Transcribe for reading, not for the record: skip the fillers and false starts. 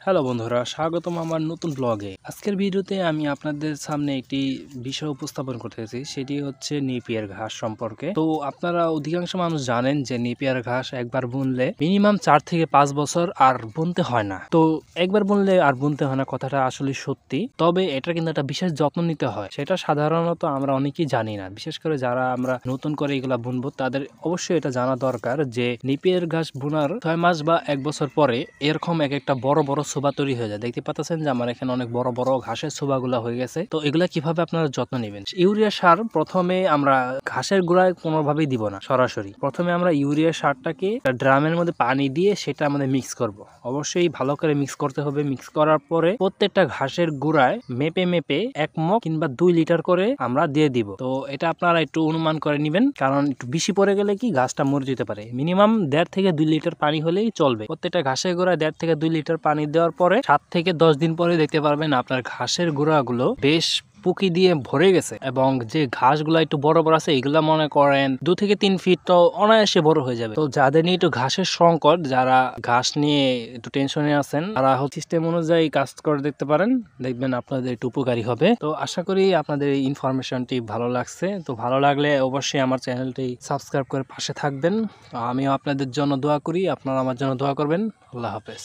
Hello বন্ধুরা, স্বাগতম আমার নতুন ব্লগে। আজকের ভিডিওতে আমি আপনাদের সামনে একটি বিষয় উপস্থাপন করতেছি, সেটি হচ্ছে নেপিয়ার ঘাস সম্পর্কে। তো আপনারা অধিকাংশ মানুষ জানেন যে নেপিয়ার ঘাস একবার বুনলে মিনিমাম 4 থেকে 5 বছর আর বুনতে হয় না। তো একবার বুনলে আর বুনতে হয় না, কথাটা আসলে সত্যি। তবে এটা কিন্তু একটা বিশেষ যত্ন নিতে হয়, সেটা সাধারণত আমরা অনেকেই জানি না। বিশেষ করে যারা আমরা নতুন করে এগুলা বুনবো তাদের অবশ্যই এটা জানা দরকার যে নেপিয়ার ঘাস বোনার 6 মাস বা 1 বছর পরে এরকম একটা বড় বড় ছোবা তৈরি হয়ে যায়। দেখতে পাচ্ছেন যে আমার এখানে অনেক বড় বড় ঘাসের ছোবাগুলা হয়ে গেছে। তো এগুলা কিভাবে আপনারা যত্ন নেবেন? ইউরিয়া সার প্রথমে আমরা ঘাসের গোড়ায় কোনোভাবেই দিব না সরাসরি। প্রথমে আমরা ইউরিয়া সারটাকে ড্রামের মধ্যে পানি দিয়ে সেটা আমাদের মিক্স করব। অবশ্যই ভালো করে মিক্স করতে হবে। মিক্স করার পরে প্রত্যেকটা ঘাসের গোড়ায় মেপে মেপে 1 মগ কিংবা 2 লিটার করে আমরা দিয়ে দিব। তো এটা আপনারা একটু অনুমান করে নেবেন, কারণ একটু বেশি পড়ে গেলে কি গাছটা মরে যেতে পারে। মিনিমাম 1.5 থেকে 2 লিটার পানি হলেই চলবে। প্রত্যেকটা ঘাসের গোড়ায় 1.5 থেকে 2 লিটার পানি দেওয়ার পরে 7 থেকে 10 দিন পরে দেখতে পারবেন আপনার ঘাসের গোড়াগুলো বেশ পুকি দিয়ে ভরে গেছে, এবং যে ঘাসগুলো একটু বড় বড় আছে এগুলা মনে করেন 2 থেকে 3 ফিট তো অনায়াসে বড় হয়ে যাবে। তো যাদের নিয়ে একটু ঘাসের সংকট, যারা ঘাস নিয়ে একটু টেনশনে আছেন, তারা সিস্টেম অনুযায়ী কাজ করে দেখতে পারেন, দেখবেন আপনাদের একটু উপকারী হবে। তো আশা করি আপনাদের এই ইনফরমেশনটি ভালো লাগছে। তো ভালো লাগলে অবশ্যই আমার চ্যানেলটি সাবস্ক্রাইব করে পাশে থাকবেন। আমিও আপনাদের জন্য দোয়া করি, আপনারা আমার জন্য দোয়া করবেন। আল্লাহ হাফেজ।